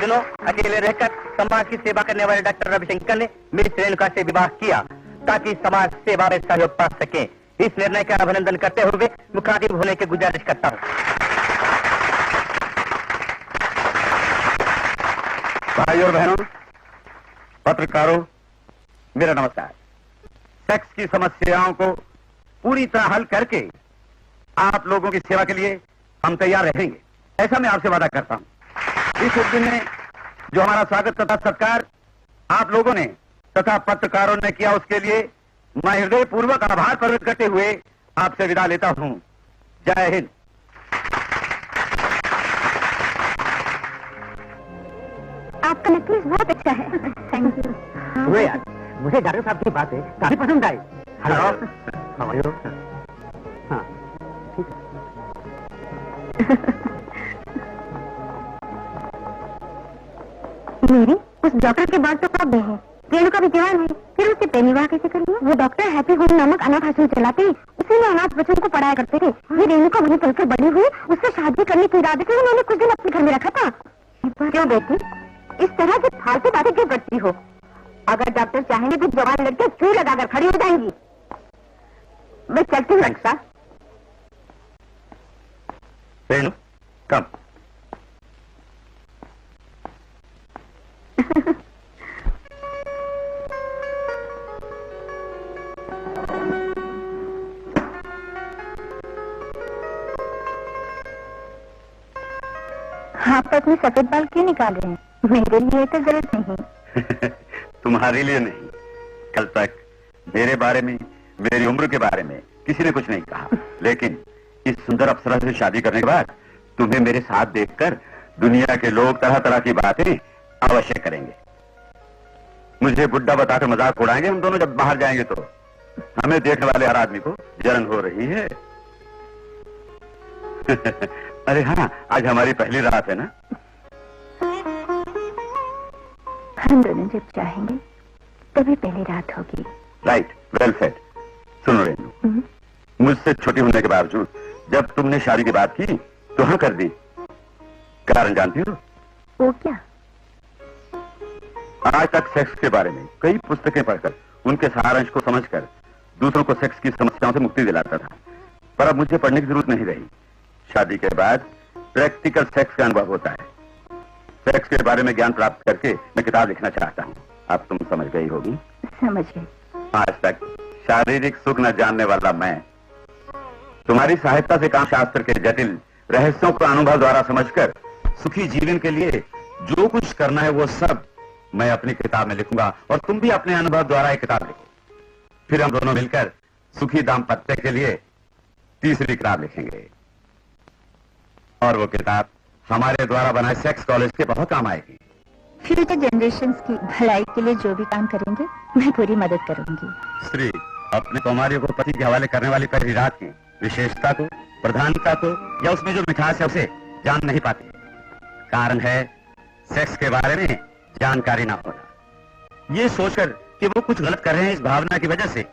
दिनों अकेले रहकर समाज की सेवा करने वाले डॉक्टर रविशंकर ने मिस रेणुका से विवाह किया ताकि समाज सेवा में सहयोग पा सके। इस निर्णय का अभिनंदन करते हुए मुखातिब होने की गुजारिश करता हूँ। भाइयों और बहनों, पत्रकारों, मेरा नमस्कार। सेक्स की समस्याओं को पूरी तरह हल करके आप लोगों की सेवा के लिए हम तैयार रहेंगे, ऐसा मैं आपसे वादा करता हूं। इस दिन में जो हमारा स्वागत तथा सत्कार आप लोगों ने तथा पत्रकारों ने किया, उसके लिए मैं हृदय पूर्वक आभार प्रकट करते हुए आपसे विदा लेता हूं। जय हिंद। आपका नेकलेस बहुत अच्छा है। Thank you. यार, मुझे डॉक्टर साहब की बात है काफी पसंद आई। Hello, how are you? हाँ, ठीक है। मेरी उस डॉक्टर के बाल तो कब गए हैं? रेणुका भी जवान है, फिर उससे प्रेम विवाह कैसे करेंगे? वो डॉक्टर हैप्पी होम नामक अनाथ आश्रम चलाते, उसी में अनाथ बच्चों को पढ़ाया करते थे। ये रेणुका वहीं पलकर बड़ी हुई, उससे शादी करने के इरादे से उन्होंने कुछ दिन अपने घर में रखा था। क्यों बेटी, इस तरह की फालतू बातें क्यों करती हो? अगर डॉक्टर चाहेंगे तो जवान लड़के क्यों लगाकर खड़ी हो जाएंगी। मैं चलती हूँ रक्षा। रेणु, कम। आप अपने सफेद बाल क्यों निकाल रहे हैं? मेरे लिए तो जरूरत नहीं। तुम्हारे लिए नहीं। कल तक मेरे बारे में, मेरी उम्र के बारे में किसी ने कुछ नहीं कहा, लेकिन इस सुंदर अप्सरा से शादी करने के बाद तुम्हें मेरे साथ देखकर दुनिया के लोग तरह तरह की बातें अवश्य करेंगे। मुझे बुड्ढा बताकर मजाक उड़ाएंगे हम दोनों जब बाहर जाएंगे तो। हमें देखने वाले हर आदमी को जलन हो रही है। अरे हाँ, आज हमारी पहली रात है ना? हम दोनों जब चाहेंगे तभी पहली रात होगी। Right, well said. सुनो रेणु, मुझसे छोटी होने के बावजूद जब तुमने शादी की बात की तो हाँ कर दी। कारण जानती हो? वो क्या? आज तक सेक्स के बारे में कई पुस्तकें पढ़कर उनके सारांश को समझकर दूसरों को सेक्स की समस्याओं से मुक्ति दिलाता था, पर अब मुझे पढ़ने की जरूरत नहीं रही। शादी के बाद प्रैक्टिकल सेक्स का अनुभव होता है। सेक्स के बारे में ज्ञान प्राप्त करके मैं किताब लिखना चाहता हूँ। अब तुम समझ गई होगी। समझ गई। आज तक शारीरिक सुख न जानने वाला मैं तुम्हारी सहायता से काम शास्त्र के जटिल रहस्यों को अनुभव द्वारा समझकर सुखी जीवन के लिए जो कुछ करना है वो सब मैं अपनी किताब में लिखूंगा, और तुम भी अपने अनुभव द्वारा एक किताब लिखो। फिर हम दोनों मिलकर सुखी दाम्पत्य के लिए तीसरी किताब लिखेंगे, और वो किताब हमारे द्वारा बनाए सेक्स कॉलेज के बहुत काम आएगी। फ्यूचर जनरेशंस की भलाई के लिए जो भी काम करेंगे मैं पूरी मदद करूंगी। स्त्री अपने कुमारियों को पति के हवाले करने वाली पहली रात की विशेषता को, प्रधानता को, या उसमें जो मिठास है उसे जान नहीं पाती। कारण है सेक्स के बारे में जानकारी ना होना। ये सोचकर कि वो कुछ गलत कर रहे हैं, इस भावना की वजह से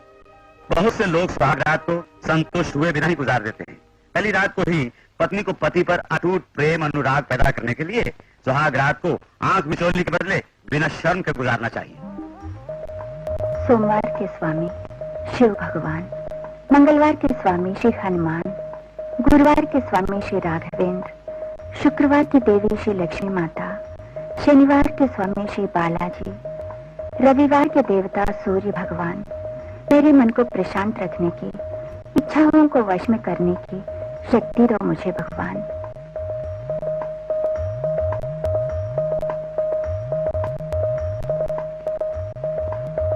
बहुत से लोग सुहाग रात को संतुष्ट हुए बिना ही गुजार देते हैं। पहली रात को ही पत्नी को पति पर अटूट प्रेम अनुराग पैदा करने के लिए सुहाग रात को आंख मिचोलने के बदले बिना शर्म के गुजारना चाहिए। सोमवार के स्वामी शिव भगवान, मंगलवार के स्वामी श्री हनुमान, गुरुवार के स्वामी श्री राघवेंद्र, शुक्रवार की देवी श्री लक्ष्मी माता, शनिवार के स्वामी श्री बालाजी, रविवार के देवता सूर्य भगवान। मेरे मन को प्रशांत रखने की, इच्छाओं को वश में करने की शक्ति दो मुझे भगवान।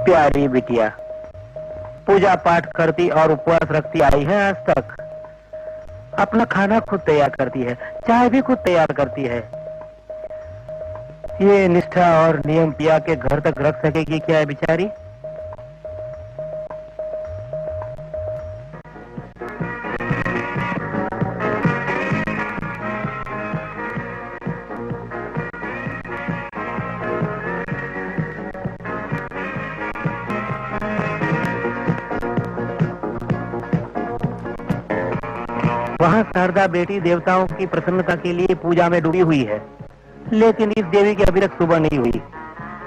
प्यारी बिटिया, पूजा पाठ करती और उपवास रखती आई है आज तक। अपना खाना खुद तैयार करती है, चाय भी खुद तैयार करती है। ये निष्ठा और नियम पिया के घर तक रख सकेगी क्या है बेचारी? वहाँ शारदा बेटी देवताओं की प्रसन्नता के लिए पूजा में डूबी हुई है। लेकिन इस देवी की अभी तक सुबह नहीं हुई,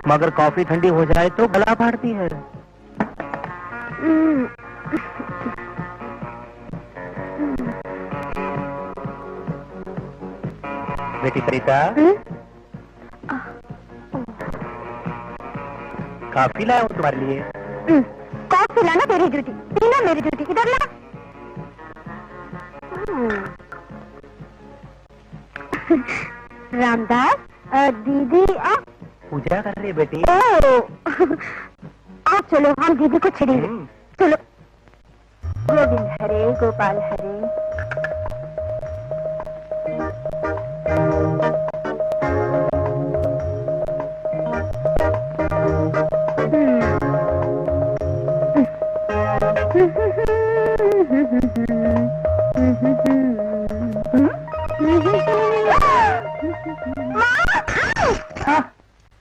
मगर कॉफी ठंडी हो जाए तो गला फाड़ती है। बेटी सरिता, काफी लाया हूँ तुम्हारे लिए। कॉफी लाना तेरी ड्यूटी, पीना मेरी ड्यूटी। इधर ला। रामदास, दीदी आप पूजा कर रही है बेटी। आप चलो, हम दीदी को छेड़ेंगे। चलो। गोविंद हरे गोपाल हरे।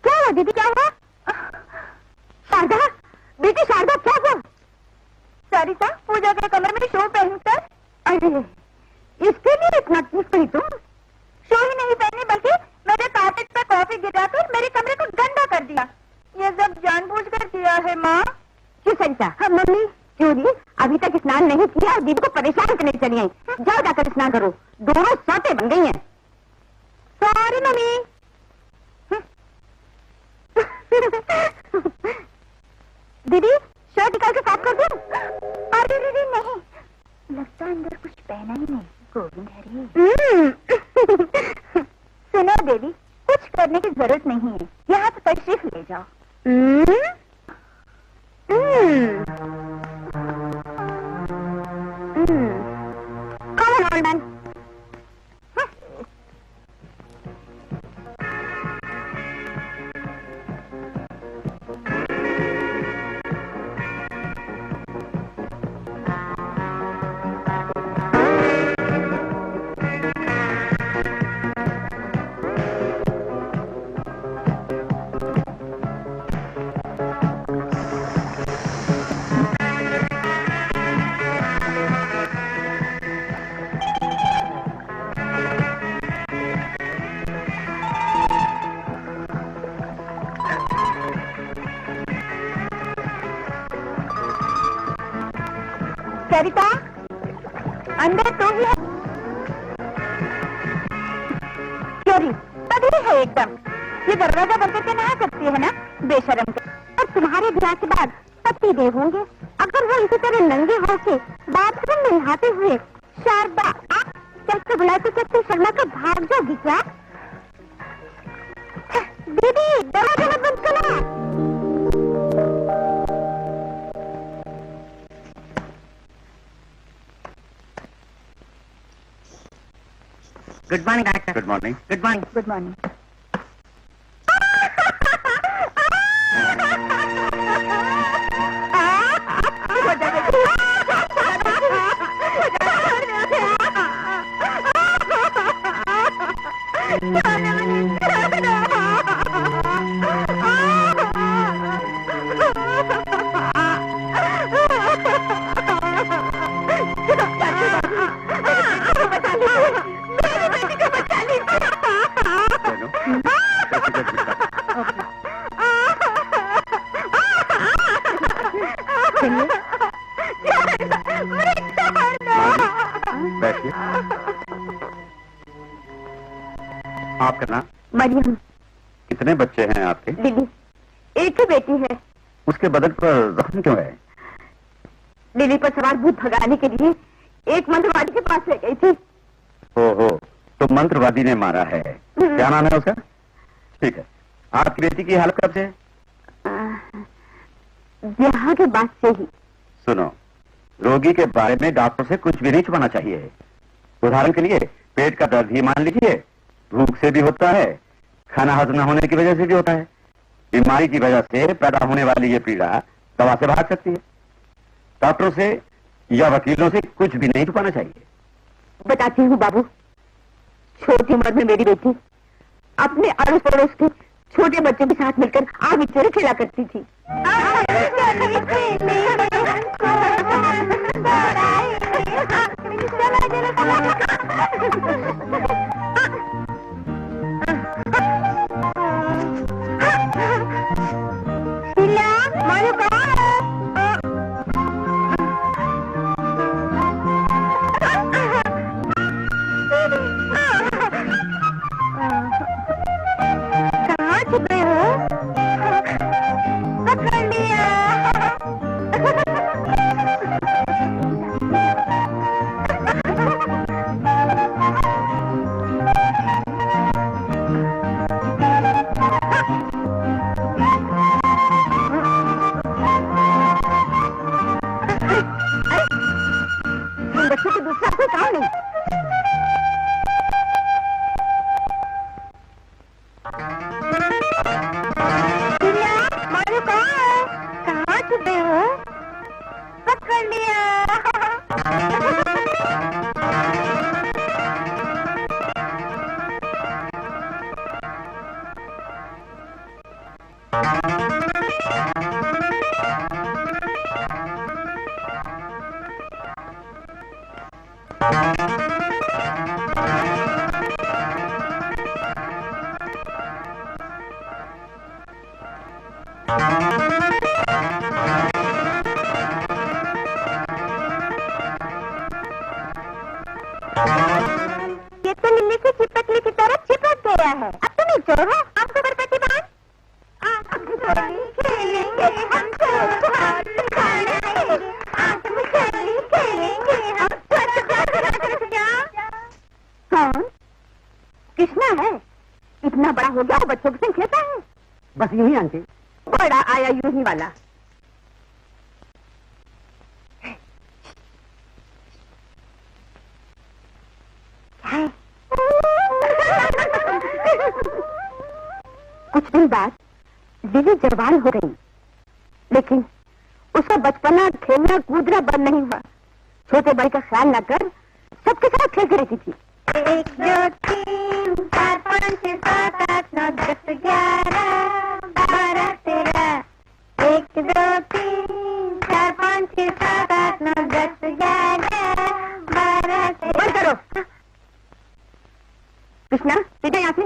क्या हुआ दीदी, क्या हुआ? शारदा, बेटी शारदा, क्या हुआ? सरिता, पूजा के कमरे में शो पहन कर। अरे इसके लिए इतना चीज पहनी तुम? शो ही नहीं पहनी, बल्कि मेरे कार्पेट पर कॉफी गिराकर मेरे कमरे को गंदा कर दिया। ये सब जानबूझकर किया है माँ। क्यों सरिता? हाँ मम्मी। क्यों दी? अभी तक स्नान नहीं किया और दीदी को परेशान करने चली आई। जाओ जाकर स्नान करो, दोनों सौते बन गई हैं। Sorry mummy. दीदी, शर्ट निकाल के साफ कर दूं? अरे दीदी नहीं, लगता अंदर कुछ पहना ही नहीं। गोविंद हरे। सुनो देवी, कुछ करने की जरूरत नहीं है, यहाँ तो तशरीफ ले जाओ। Come on, old man. सरिता, अंदर तो ही है। चोरी तभी है एकदम। ये दरवाजा बंद करके नहा सकती है ना, बेशरम के। और तुम्हारे ब्याह के बाद पति देव होंगे, अगर वो इसी तरह नंगे होके बाथरूम में नहाते हुए शारदा आप चल के बुलाते चलते शर्मा का भाग जाओगी क्या? दीदी, दरवाजा मत बंद करना। Good morning doctor. Good morning. Good morning. Good morning. बैठिए। आपका नाम? मरियम। कितने बच्चे हैं आपके? दीदी, एक ही बेटी है। उसके बदन पर जख्म क्यों है? दिल्ली पर सवार भूत भगाने के लिए एक मंत्रवादी के पास ले गई थी। ओहो, तो मंत्रवादी ने मारा है। क्या नाम है उसका? ठीक है। आपकी बेटी की हालत कब से? यहाँ के बाद से ही। सुनो, रोगी के बारे में डॉक्टर से कुछ भी नहीं छुपाना चाहिए। उदाहरण के लिए पेट का दर्द ही मान लीजिए, भूख से भी होता है, खाना हजम न होने की वजह से भी होता है। बीमारी की वजह से पैदा होने वाली ये पीड़ा दवा से भाग सकती है। डॉक्टरों से या वकीलों से कुछ भी नहीं छुपाना चाहिए। बताती हूँ बाबू, छोटी उम्र में मेरी बेटी अपने अड़ोस पड़ोस के छोटे बच्चों के साथ मिलकर आग चोरी खेला करती थी। छुपे हो? पकड़ लिया। बच्चे को दूसरा कोई काम नहीं। मारू कहाँ छुपे हो? पकड़ लिया। ये तो नीले से चिपकली की तरह चिपक गया है। अब तुम एक चोर हो, आपको पर प्रतिभान। खेलेंगे हम कौन? कृष्णा है। इतना बड़ा हो गया, बच्चों के संग खेलता है। बस यही आंटी। बड़ा आया यूं ही वाला। कुछ दिन बाद लिली जवान हो गई, लेकिन उसका बचपना खेलना कूदना बंद नहीं हुआ। छोटे बड़े का ख्याल न कर सबके साथ खेलती रहती थी। 1 2 3 4 5 6 7 8 9 10 11 12 13 1 2 3 4 5 6 7 8 9 10 11 12 13। बंद करो कृष्णा, सीधे यहाँ से।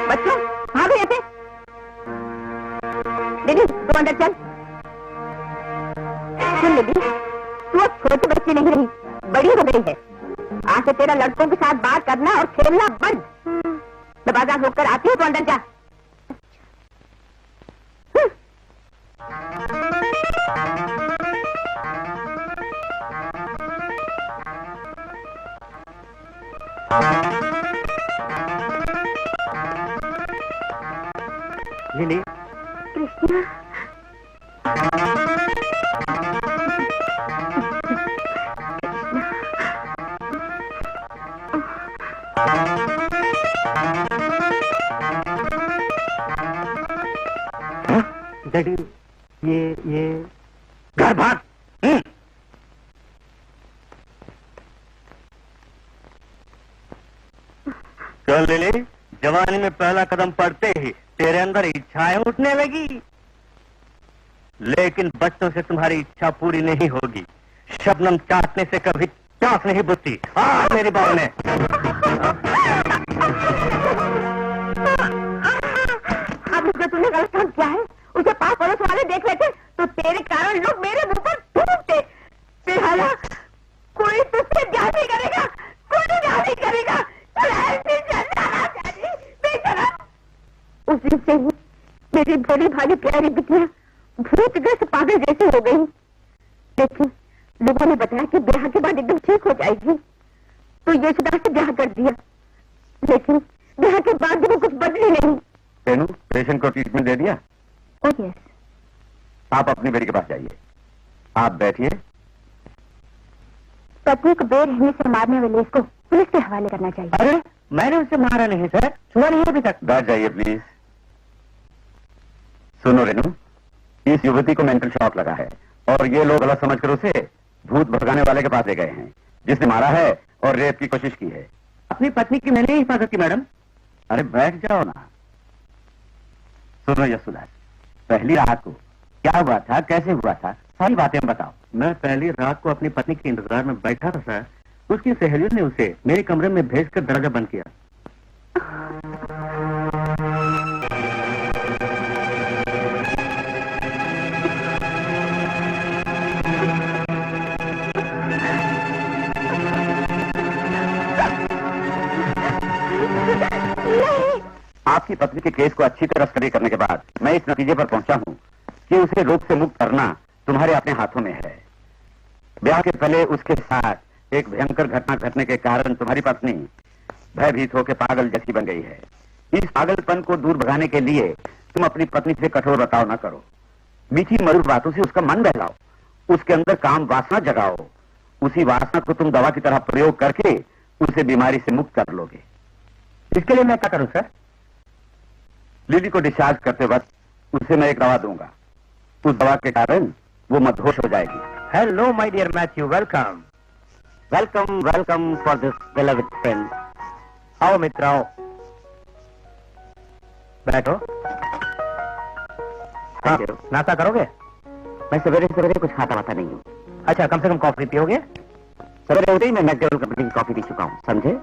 बच्चों भागो यहाँ से। दीदी तू अंदर चल। सुन दीदी, तू अब छोटी बच्ची नहीं रही, बड़ी हो गई है। आज से तेरा लड़कों के साथ बात करना और खेलना बंद। दरवाजा होकर आती है तो अंदर जा। लिली, कृष्णा, डैडी ये घर भाग। चल लिली, जवानी में पहला कदम पड़ते ही तेरे अंदर इच्छाएं उठने लगी, लेकिन बच्चों से तुम्हारी इच्छा पूरी नहीं होगी। शबनम चाटने से कभी चाट नहीं बुझती। मेरी बहू ने अब जो तूने गलत काम किया है उसे पास पड़ोस वाले देख लेते तो तेरे कारण लोग मेरे मुंह पर थूकते। फिलहाल कोई तुझसे ब्याह नहीं करेगा, कोई ब्याह नहीं करेगा। उस दिन से ही मेरी बड़ी भारी प्यारी बिटिया भूतग्रस्त पागल जैसी हो गई, लेकिन लोगों ने बताया कि ब्याह के बाद एकदम ठीक हो जाएगी, तो यशोदा से ब्याह कर दिया। लेकिन ब्याह के बाद भी वो कुछ बदली नहीं। रेनू, पेशेंट को ट्रीटमेंट दे दिया? Oh yes. आप अपनी बेटी के पास जाइए। आप बैठिए। पत्नी को बेरहमी से मारने वाले इसको पुलिस के हवाले करना चाहिए। अरे मैंने उसे मारा नहीं सर, छुआ नहीं अभी तक। बैठ जाइए प्लीज। सुनो रेनू, इस युवती को मेंटल शॉक लगा है और ये लोग गलत समझकर उसे भूत भगाने वाले के पास ले गए हैं, जिसने मारा है और रेप की कोशिश की है। अपनी पत्नी की मैंने हिफाजत की मैडम। अरे बैठ जाओ ना। सुनो यशोदा, पहली रात को क्या हुआ था, कैसे हुआ था, सारी बातें बताओ। मैं पहली रात को अपनी पत्नी के इंतजार में बैठा था सर। उसकी सहेलियों ने उसे मेरे कमरे में भेजकर दरवाजा बंद किया। आपकी पत्नी के केस को अच्छी तरह स्टडी करने के बाद मैं इस नतीजे पर पहुंचा हूं कि उसे रोग से मुक्त करना तुम्हारे अपने हाथों में है। ब्याह के पहले उसके साथ एक भयंकर घटना घटने के कारण तुम्हारी पत्नी भयभीत होकर पागल जैसी बन गई है। इस पागलपन को दूर भगाने के लिए तुम अपनी पत्नी से कठोर बर्ताव न करो, मीठी मधुर बातों से उसका मन बहलाओ, उसके अंदर काम वासना जगाओ। उसी वासना को तुम दवा की तरह प्रयोग करके उसे बीमारी से मुक्त कर लोगे। इसके लिए मैं क्या करूं सर? लिली को डिस्चार्ज करते वक्त उसे मैं एक दवा दूंगा। उस दवा के कारण वो मदहोश हो जाएगी। Hello my dear Matthew, welcome welcome welcome for this beloved friend. आओ मित्र आओ, बैठो। हाँ, नाश्ता करोगे? मैं सवेरे सवेरे कुछ खाता वाता नहीं हूँ। अच्छा, कम से कम कॉफी पियोगे? सवेरे होते ही मैं मैकडोवेल कंपनी की कॉफी पी चुका हूँ, समझे?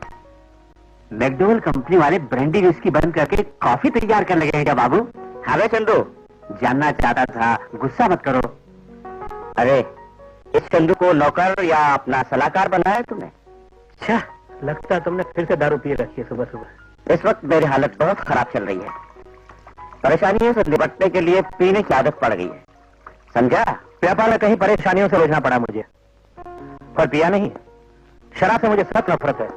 मैकडोवेल कंपनी वाले ब्रांडी विस्की बंद करके कॉफी तैयार करने लगे हैं क्या बाबू? हाँ चंदू, जानना चाहता था, गुस्सा मत करो। अरे इस चंदू को नौकर या अपना सलाहकार बनाया तुमने? अच्छा, लगता है तुमने फिर से दारू पी रखी है सुबह सुबह। इस वक्त मेरी हालत बहुत खराब चल रही है। परेशानियों से निपटने के लिए पीने की आदत पड़ गई है, समझा? व्यापार में कहीं परेशानियों से रोजना पड़ा मुझे, पर पिया नहीं। शराब से मुझे सख्त नफरत है।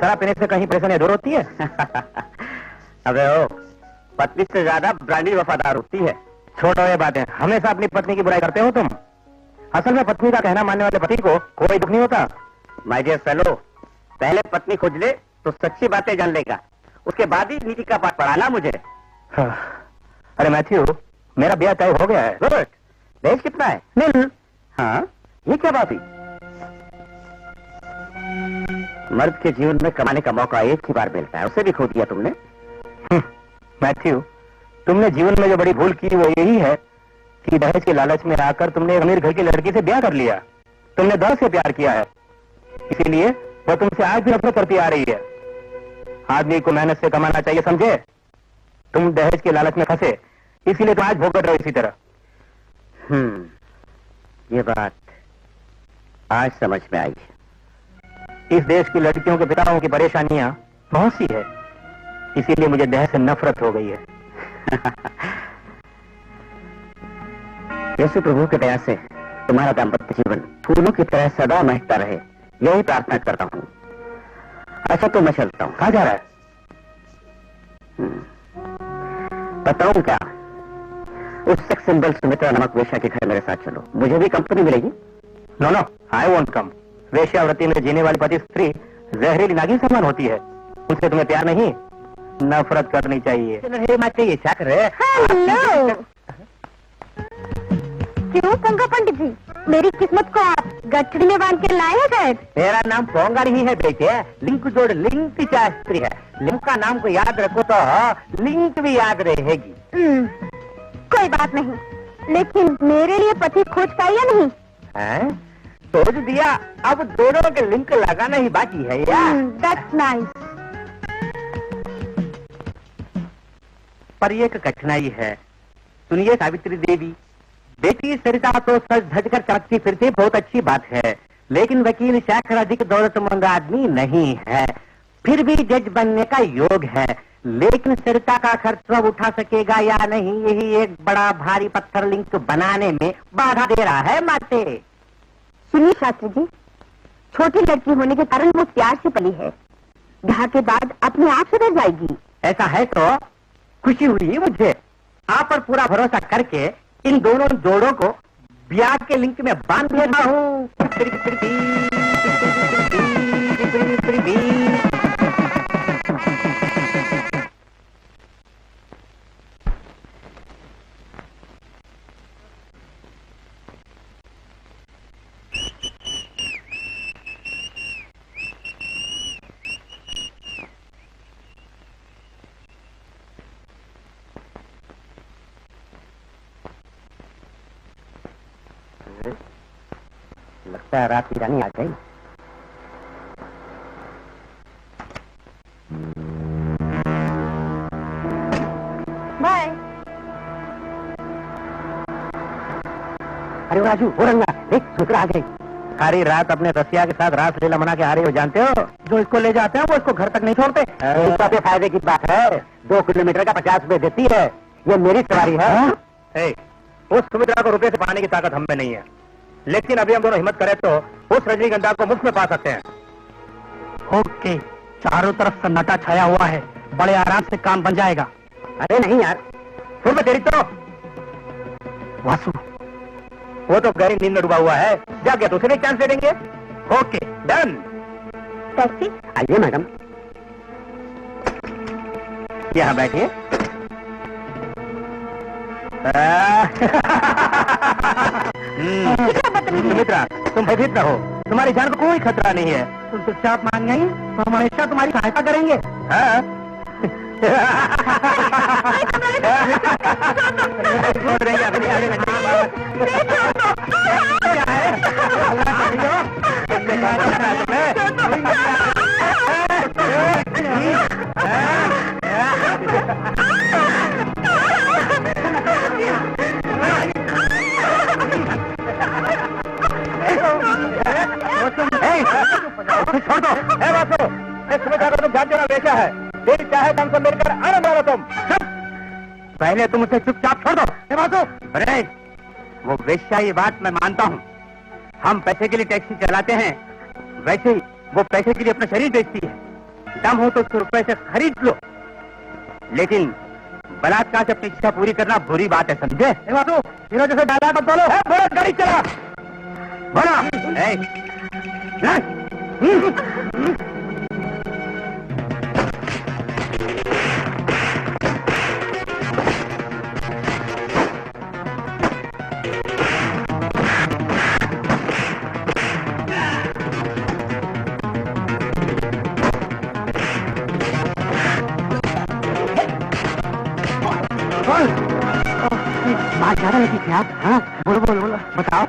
शराब पीने से कहीं परेशानी दूर होती है? अबे ओ, पत्नी से ज्यादा ब्रांडी वफादार होती है। छोड़ो ये बातें, हमेशा अपनी पत्नी की बुराई करते हो तुम। असल में पत्नी का कहना मानने वाले पति को कोई दुख नहीं होता। माय डियर फेलो, पहले पत्नी खोज ले तो सच्ची बातें जान लेगा, उसके बाद ही नीति का पाठ पढ़ाना मुझे। हाँ। अरे मैथ्यू, मेरा ब्याह तय हो गया है। गुड। दहेज कितना है? नील। हाँ, ये क्या बात हुई? मर्द के जीवन में कमाने का मौका एक ही बार मिलता है, उसे भी खो दिया तुमने। मैथ्यू, तुमने जीवन में जो बड़ी भूल की वो यही है कि दहेज के लालच में आकर तुमने एक अमीर घर की लड़की से ब्याह कर लिया। तुमने दर्द से प्यार किया है, इसीलिए वो तुमसे आज भी नफरत करती आ रही है। आदमी को मेहनत से कमाना चाहिए, समझे? तुम दहेज के लालच में फंसे, इसीलिए तुम आज भोगत रहो इसी तरह। ये बात आज समझ में आई। इस देश की लड़कियों के पिताओं की परेशानियां बहुत सी है, इसीलिए मुझे दहेज से नफरत हो गई है। यीशु प्रभु के दया से तुम्हारा दाम्पत्य जीवन फूलों की तरह सदा महकता रहे, यही प्रार्थना करता हूँ। अच्छा तो मैं चलता हूँ। कहाँ जा रहा है? बताऊं क्या? उस सेक्स सिंबल सुमित्रा नामक वेश्या के घर मेरे साथ चलो, मुझे भी कंपनी मिलेगी। No no, I won't come. वेश्यावृत्ति में जीने वाली पति स्त्री जहरीली नागिन समान होती है, उनसे तुम्हें प्यार नहीं नफरत करनी चाहिए। ये क्या कर रहे हैं? हेलो, क्यों पंगा पंडित जी? मेरी किस्मत को आप गठड़ी में बांध के लाए हैं शायद। मेरा नाम पोंगा नहीं है बेटे, लिंक जोड़ लिंक शास्त्री है। लिंक का नाम को याद रखो तो लिंक भी याद रहेगी। कोई बात नहीं, लेकिन मेरे लिए पति खोज पाई या नहीं? हैं? सोच दिया, अब दोनों के लिंक लगाना ही बाकी है यार। That's nice. पर एक कठिनाई है, सुनिए सावित्री देवी। बेटी सरिता तो सज धज कर चमकती फिरती बहुत अच्छी बात है, लेकिन वकील शेखर अधिक दौलतमंद आदमी नहीं है, फिर भी जज बनने का योग है। लेकिन सरिता का खर्च अब उठा सकेगा या नहीं, यही एक बड़ा भारी पत्थर लिंक बनाने में बाधा दे रहा है माते। सुनिए शास्त्री जी, छोटी लड़की होने के कारण वो प्यार से पली है, ब्याह के बाद अपने आप सुधर जाएगी। ऐसा है तो खुशी हुई मुझे। आप पर पूरा भरोसा करके इन दोनों जोड़ों को ब्याह के लिंक में बांध देता हूँ। लगता है रात की रानी आ गई। बाय। अरे राजू, हो रंगा देख, सुमित्रा आ गई। सारी रात अपने रसिया के साथ रास लीला मना के आ रही हो, जानते हो? जो इसको ले जाते हैं वो इसको घर तक नहीं छोड़ते। इसका भी फायदे की बात है, 2 किलोमीटर का 50 रुपए देती है। ये मेरी सवारी है। उस सुमित्रा को रुपए से पाने की ताकत हम में नहीं है, लेकिन अभी हम दोनों हिम्मत करें तो उस रजनीगंधा को मुफ्त में पा सकते हैं। ओके, चारों तरफ सन्नाटा छाया हुआ है, बड़े आराम से काम बन जाएगा। अरे नहीं यार, सुन मैं तेरी तो वासु, वो तो गहरी नींद में डूबा हुआ है, जाग गया तो उसे भी चांस दे देंगे। Okay done. टैक्सी? आइए मैडम, यहाँ बैठिए। सुमित्रा, तुम भयभीत न हो, तुम्हारी जान को कोई खतरा नहीं है। तुम चुपचाप मान गई तो हम हमेशा तुम्हारी सहायता करेंगे। छोड़ देंगे अपनी आगे छोड़ दो। सुमित्रा को तुम जानते हो बेचा है, दिल चाहे दम से मिलकर आनंद लो तुम। पहले तुम उसे चुपचाप छोड़ दो। अरे वो वेश्या, ये बात मैं मानता हूँ, हम पैसे के लिए टैक्सी चलाते हैं, वैसे ही वो पैसे के लिए अपना शरीर बेचती है। दम हो तो उसको रुपए से खरीद लो, लेकिन बलात्कार से अपनी इच्छा पूरी करना बुरी बात है, समझे? जैसे दादा मत बोलो, बोलो गाड़ी चला, बोलो। बात ज्यादा लगी थी आप? हाँ, बोलो बोलो बोलो, बताओ।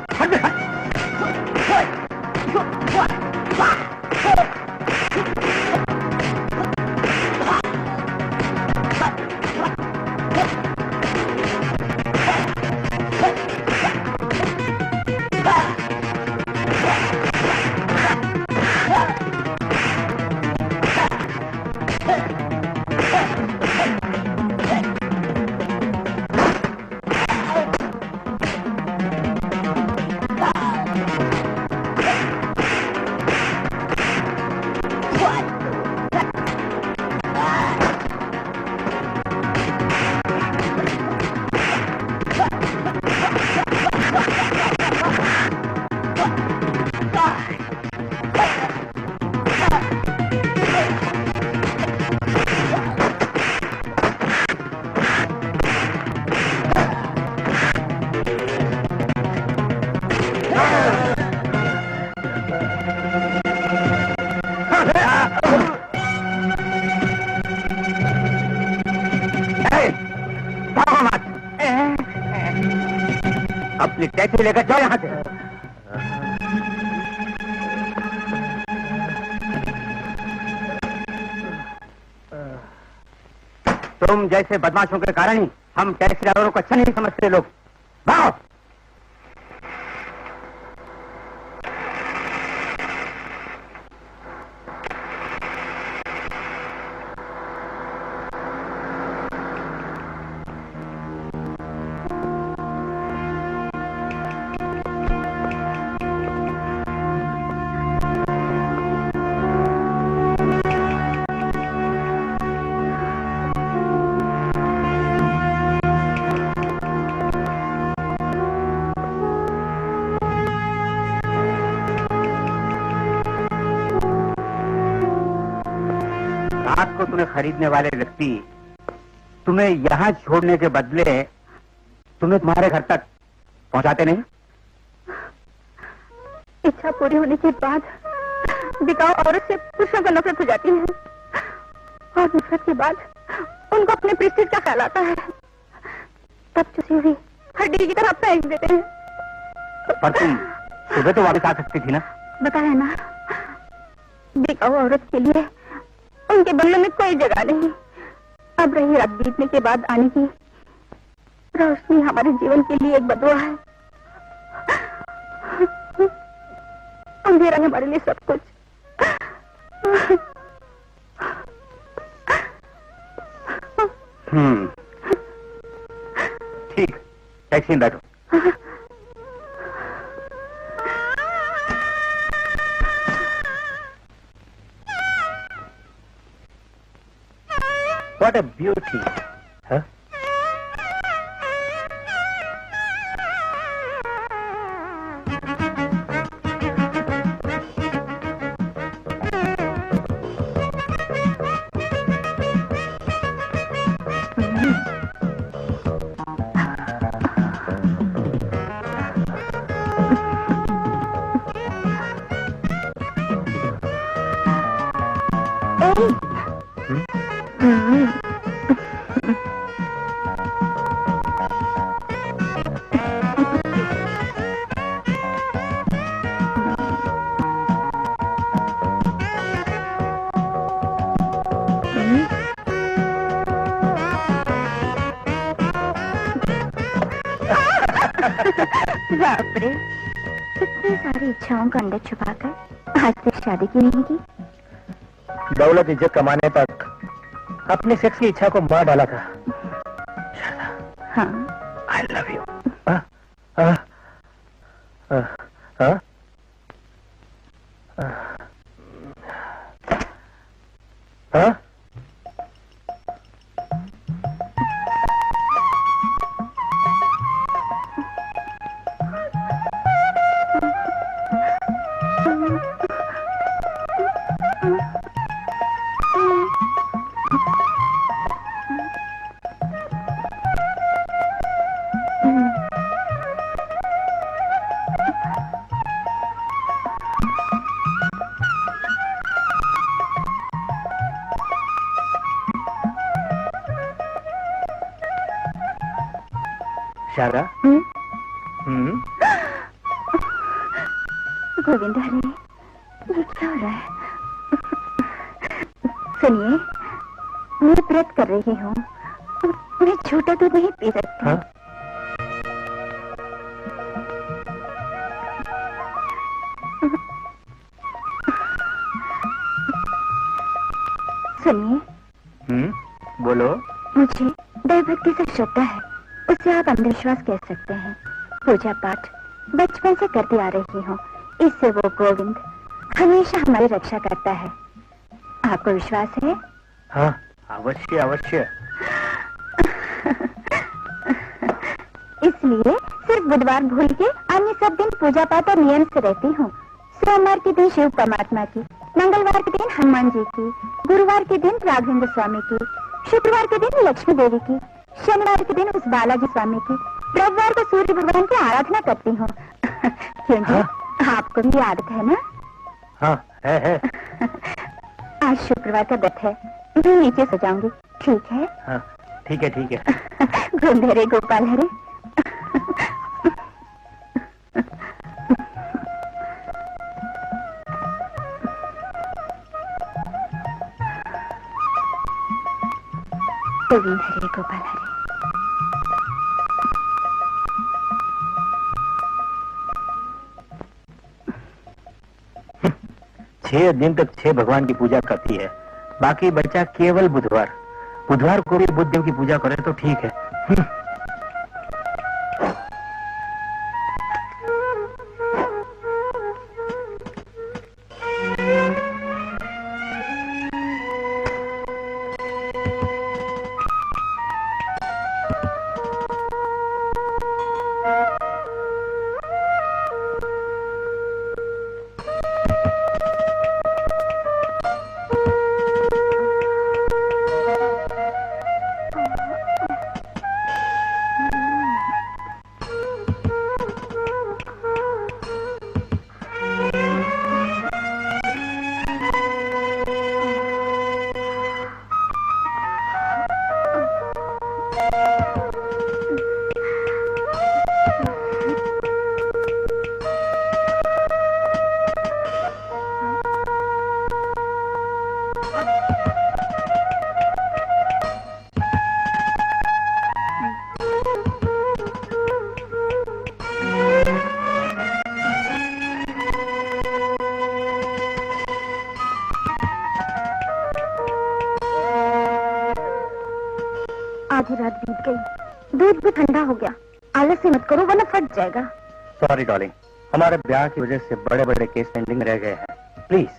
अपनी टैक्सी लेकर जाओ यहाँ से। तुम जैसे बदमाशों के कारण ही हम टैक्सी ड्राइवरों को अच्छा नहीं समझते लोग। भागो। रात को तुम्हें खरीदने वाले व्यक्ति तुम्हें यहाँ छोड़ने के बदले तुम्हें तुम्हारे घर तक पहुँचाते नहीं? इच्छा पूरी होने के बाद बिकाऊ औरत से पुरुषों को नफरत हो जाती है, और नफरत के बाद उनको अपने प्रेस्टीज का ख्याल आता है, तब चुसी हुई हड्डी की तरह फेंक देते हैं। पर तुम सुबह तो वापस आ सकती थी ना? बताया ना, बिकाऊ औरत के लिए उनके बंगले में कोई जगह नहीं। अब रही रात बीतने के बाद आने की रोशनी हमारे जीवन के लिए एक बदुआ है। अंधेरा है हमारे लिए सब कुछ। ठीक, टैक्सी में बैठो। What a beauty, huh? बाप रे, इतनी सारी इच्छाओं को अंदर छुपाकर आज तक शादी क्यों नहीं की? दौलत इज्जत कमाने तक अपनी सेक्स की इच्छा को मार डाला था। हाँ, I love you. Sharda, Govind, अरे ये क्या हो रहा है? सुनिए, मैं व्रत कर रही हूँ, मैं छोटा दूध नहीं पी सकती। हाँ? सुनिए, बोलो। मुझे दैव भक्ति से श्रद्धा है, उसे आप अंधविश्वास कह सकते हैं। पूजा पाठ बचपन से करती आ रही हूँ, इससे वो गोविंद हमेशा हमारी रक्षा करता है। आपको विश्वास है? हाँ, अवश्य अवश्य। इसलिए सिर्फ बुधवार भूल के अन्य सब दिन पूजा पाठ और नियम से रहती हूँ। सोमवार के दिन शिव परमात्मा की, मंगलवार के दिन हनुमान जी की, गुरुवार के दिन राघवेंद्र स्वामी की, शुक्रवार के दिन लक्ष्मी देवी की, शनिवार के दिन उस बालाजी स्वामी की, रविवार को सूर्य भगवान की आराधना करती हूँ। क्योंकि आपको भी आदत है ना? हाँ, है। आज शुक्रवार का व्रत है, मैं नीचे सो जाऊंगी, ठीक है? हाँ, ठीक है। घूमते रहे गोपाल हरे। गोविंद हरे गोपाल हरे। छह दिन तक 6 भगवान की पूजा करती है, बाकी बच्चा केवल बुधवार को भी बुद्धदेव की पूजा करे तो ठीक है। आधी रात बीत गई, दूध भी ठंडा हो गया। आलस से मत करो वरना फट जाएगा। सॉरी डॉर्लिंग, हमारे ब्याह की वजह से बड़े बड़े केस पेंडिंग में रह गए हैं। प्लीज।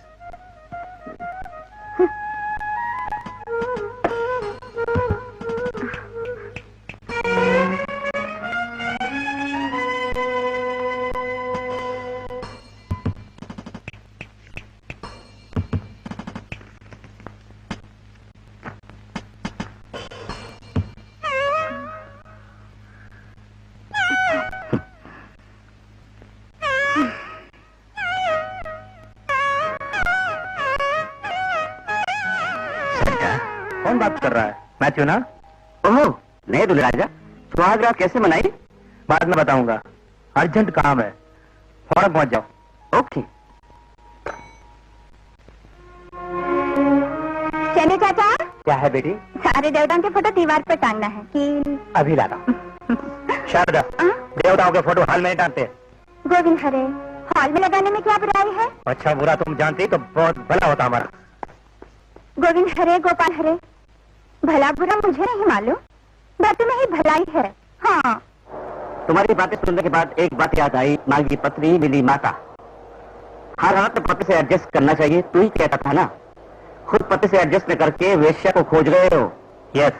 कौन बात कर रहा है? मैथ्यू ना? ओह, नहीं दूल्हे राजा, सुहाग रात कैसे मनाई? बाद में बताऊंगा, अर्जेंट काम है, फौरन पहुंच जाओ। ओके। चले चाचा। क्या है बेटी? सारे देवताओं के फोटो दीवार पर टांगना है कि अभी लाता। शारदा, देवताओं के फोटो हॉल में नहीं टांगते। गोविंद हरे, हॉल में लगाने में क्या बुराई है? अच्छा बुरा तुम जानती तो बहुत भला होता हमारा। गोविंद हरे, गोपाल हरे, भला बुरा मुझे नहीं मालूम, बातों में ही भलाई है। हाँ। तुम्हारी बातें सुनने के बाद एक बात याद आई, मांगी पत्नी मिली माता। हर हालत में पति से एडजस्ट करना चाहिए, तू ही कहता था ना। खुद पति से एडजस्ट न करके वेश्या को खोज गए हो। यस।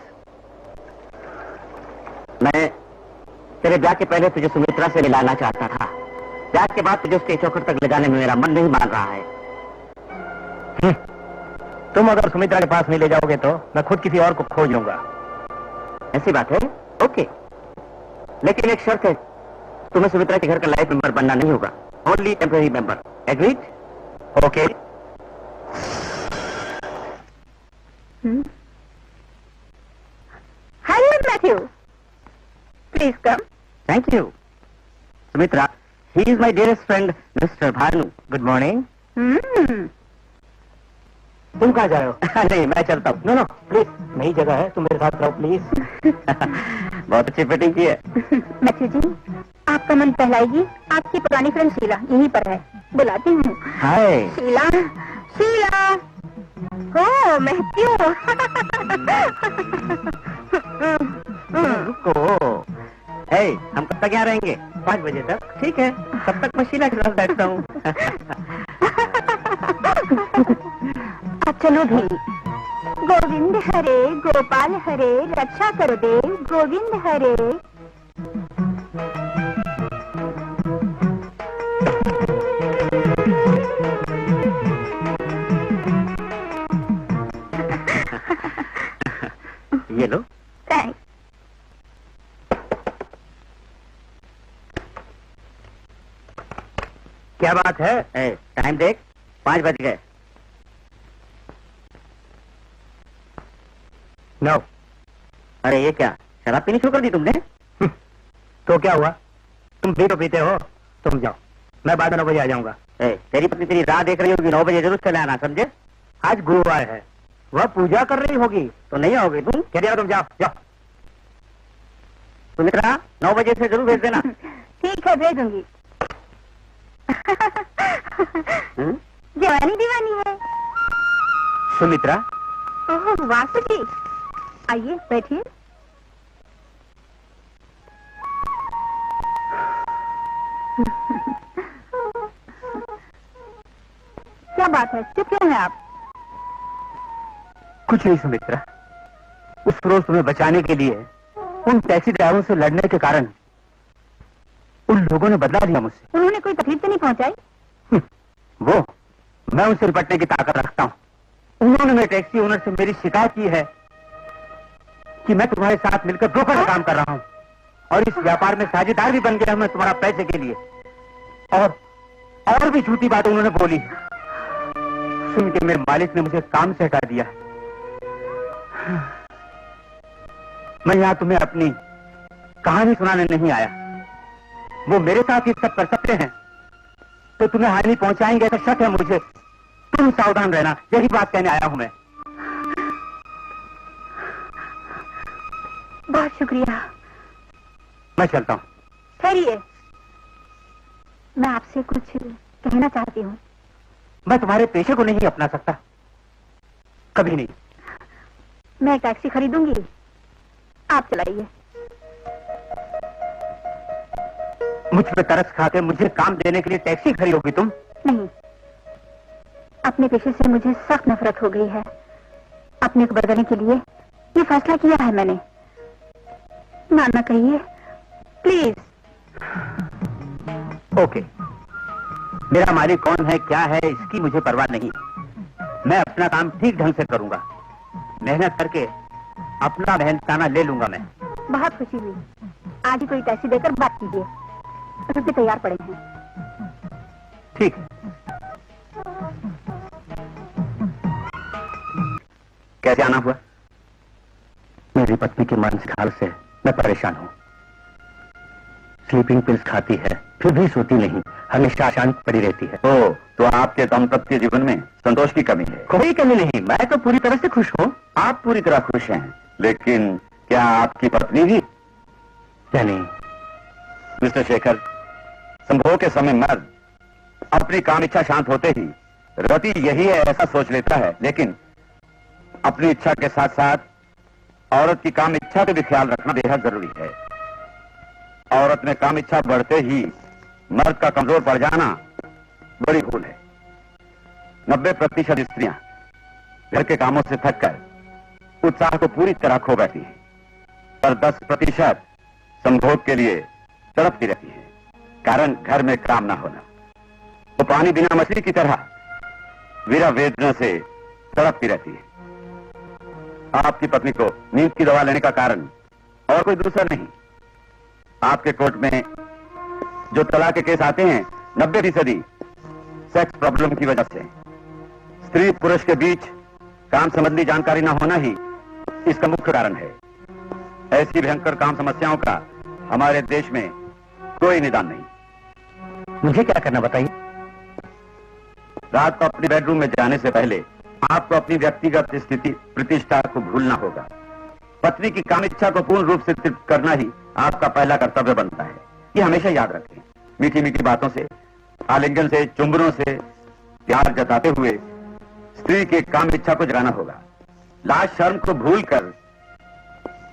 मैं तेरे ब्याह के पहले तुझे सुमित्रा से मिलाना चाहता था। ब्याह के बाद तुझे उसके चौखट तक ले जाने में मेरा मन नहीं मान रहा है। तुम अगर सुमित्रा के पास नहीं ले जाओगे तो मैं खुद किसी और को खोज लूंगा। ऐसी बात है? ओके, लेकिन एक शर्त है, तुम्हें सुमित्रा के घर का लाइफ मेंबर बनना नहीं होगा, only temporary member. Agreed? Okay. Hello Matthew, please come. Thank you. Sumitra, he is my dearest friend mister Bhanu. Good morning. तुम कहाँ जा रहे हो? नहीं, मैं चलता हूँ। नो नो प्लीज, नई जगह है, तुम मेरे साथ रहो प्लीज। बहुत अच्छी फिटिंग की है। मैथ्यू जी, आपका मन बहलाएगी, आपकी पुरानी फ्रेंड शीला यहीं पर है, बुलाती हूँ। हाय। शीला, शीला। ओ मैथ्यू। रुको। हे, हम कब तक यहाँ रहेंगे? 5 बजे तक। ठीक है, तब तक मैं शीला के साथ बैठता हूँ। अब चलो भी। गोविंद हरे, गोपाल हरे, रक्षा करो देव, गोविंद हरे। ये लो। थैंक्स। क्या बात है? टाइम देख, 5 बज गए। नो। अरे ये क्या, शराब पीनी शुरू कर दी तुमने? तो क्या हुआ, तुम भी तो पीते हो। तुम जाओ, मैं बाद में 9 बजे आ जाऊंगा। तेरी पत्नी तेरी राह देख रही होगी, 9 बजे जरूर चले आना, समझे? आज गुरुवार है, वह पूजा कर रही होगी। तो नहीं आओगे तुम? कह दिया तुम जाओ जाओ। सुमित्रा, 9 बजे से जरूर भेज देना। ठीक है, भेजूंगी। जवानी दीवानी है। सुमित्रा। ओह वासु जी, आइए बैठिए। क्या बात है, चुप क्यों हैं आप? कुछ नहीं सुमित्रा, उस रोज तुम्हें बचाने के लिए उन टैक्सी ड्राइवरों से लड़ने के कारण उन लोगों ने बदला लिया मुझसे। उन्होंने कोई तकलीफ तो नहीं पहुंचाई? वो मैं उनसे निपटने की ताकत रखता हूँ। उन्होंने मेरे टैक्सी ओनर से मेरी शिकायत की है कि मैं तुम्हारे साथ मिलकर ब्रोकर का काम कर रहा हूँ और इस व्यापार में साझेदार भी बन गया मैं तुम्हारा पैसे के लिए। और भी झूठी बात उन्होंने बोली, सुन के मेरे मालिक ने मुझे काम से हटा दिया। मैं यहाँ तुम्हें अपनी कहानी सुनाने नहीं आया। वो मेरे साथ ये सब कर सकते हैं तो तुम्हें हानि पहुंचाएंगे ऐसा शक है मुझे। तुम सावधान रहना, यही बात कहने आया हूं मैं। बहुत शुक्रिया। मैं चलता हूँ। ठहरिए, मैं आपसे कुछ कहना चाहती हूँ। मैं तुम्हारे पेशे को नहीं अपना सकता, कभी नहीं। मैं एक टैक्सी खरीदूंगी, आप चलाइए। मुझ पे तरस खा के मुझे काम देने के लिए टैक्सी खड़ी होगी तुम? नहीं, अपने पेशे से मुझे सख्त नफरत हो गई है। अपने को बदलने के लिए ये फैसला किया है मैंने। ना कहिए प्लीज। ओके, मेरा मालिक कौन है क्या है इसकी मुझे परवाह नहीं। मैं अपना काम ठीक ढंग से करूंगा, मेहनत करके अपना मेहनताना ले लूंगा मैं। बहुत खुशी हुई, आज ही कोई टैक्सी देकर बात कीजिए, रुपये तैयार पड़े हैं। ठीक है। कैसे आना हुआ? मेरी पत्नी की मानसिक हालत से मैं परेशान हूँ। स्लीपिंग पिल्स खाती है फिर भी सोती नहीं, हमेशा अशांत पड़ी रहती है। ओ, तो आपके दाम्पत्य जीवन में संतोष की कमी है? कोई कमी नहीं, मैं तो पूरी तरह से खुश हूँ। आप पूरी तरह खुश हैं, लेकिन क्या आपकी पत्नी भी? नहीं मिस्टर शेखर, संभोग के समय मर्द अपनी काम इच्छा शांत होते ही रति यही है ऐसा सोच लेता है, लेकिन अपनी इच्छा के साथ साथ औरत की काम इच्छा का भी ख्याल रखना बेहद जरूरी है। औरत में काम इच्छा बढ़ते ही मर्द का कमजोर पड़ जाना बड़ी भूल है। 90% स्त्रियां घर के कामों से थककर उत्साह को पूरी तरह खो बैठी हैं, पर 10% संभोग के लिए तड़पती रहती है। कारण घर में काम ना होना। वो पानी बिना मछली की तरह वीरा वेदना से तड़पती रहती है। आपकी पत्नी को नींद की दवा लेने का कारण और कोई दूसरा नहीं, आपके कोर्ट में जो तलाक के केस आते हैं 90% सेक्स प्रॉब्लम की वजह से। स्त्री पुरुष के बीच काम संबंधी जानकारी न होना ही इसका मुख्य कारण है। ऐसी भयंकर काम समस्याओं का हमारे देश में कोई निदान नहीं। मुझे क्या करना बताइए? रात को अपने बेडरूम में जाने से पहले आपको अपनी व्यक्तिगत स्थिति प्रतिष्ठा को भूलना होगा। पत्नी की काम इच्छा को पूर्ण रूप से तृप्त करना ही आपका पहला कर्तव्य बनता है। ये हमेशा याद रखें। मीठी मीठी बातों से, आलिंगन से, चुंबनों से प्यार जताते हुए स्त्री के काम इच्छा को जगाना होगा। लाज शर्म को भूलकर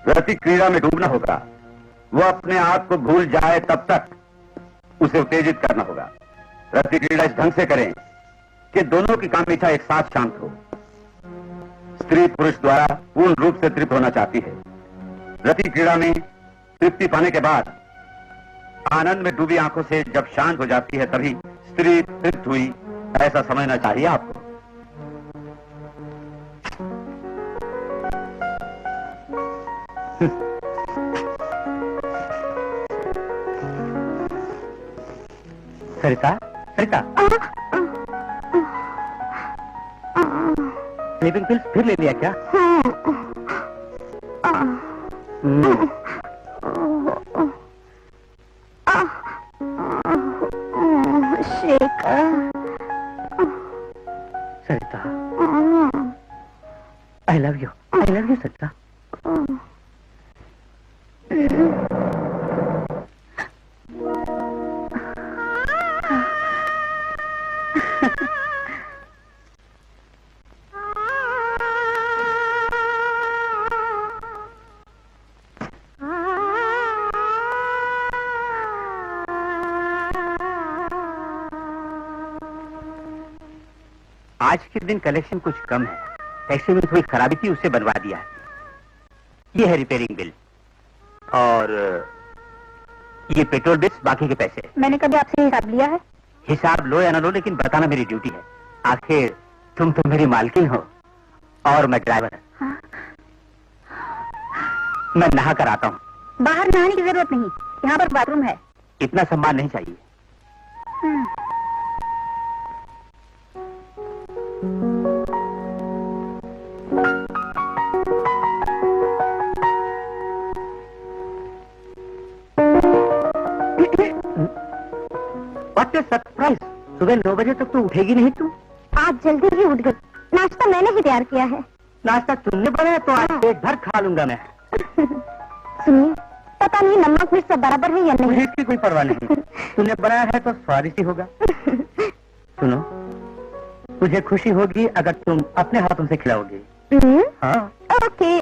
रति क्रीड़ा में डूबना होगा। वो अपने आप को भूल जाए तब तक उसे उत्तेजित करना होगा। रति क्रीड़ा इस ढंग से करें कि दोनों की काम इच्छा एक साथ शांत हो। स्त्री पुरुष द्वारा पूर्ण रूप से तृप्त होना चाहती है। रति क्रीड़ा में तृप्ति पाने के बाद आनंद में डूबी आंखों से जब शांत हो जाती है तभी स्त्री तृप्त हुई ऐसा समझना चाहिए आपको। सरिता, सरिता, स्लीपिंग पिल्स फिर ले लिया क्या? सरिता, आई लव यू सरिता। आज के दिन कलेक्शन कुछ कम है, टैक्सी में थोड़ी खराबी थी, उसे बनवा दिया है। ये है रिपेयरिंग बिल और ये पेट्रोल बिल्स, बाकी के पैसे। मैंने कभी आपसे हिसाब लिया है? हिसाब लो या ना लो, लेकिन बताना मेरी ड्यूटी है। आखिर तुम तो मेरी मालकिन हो और मैं ड्राइवर। हाँ? मैं नहा कर आता हूँ। बाहर नहाने की जरूरत नहीं, यहाँ पर बाथरूम है। इतना सम्मान नहीं चाहिए। What A surprise! सुबह 9 बजे तक तो उठेगी नहीं तुम? आज जल्दी ही उठ गई। नाश्ता मैंने ही तैयार किया है। नाश्ता तुमने बनाया तो आज पेट भर खा लूंगा मैं। सुनिए, पता नहीं नमक मिर्च सब बराबर है या नहीं। मुझे इसकी कोई परवाह नहीं, तुमने बनाया है तो स्वादिष्ट ही होगा। सुनो, तुझे खुशी होगी अगर तुम अपने हाथों से खिलाओगी। हाँ। ओके।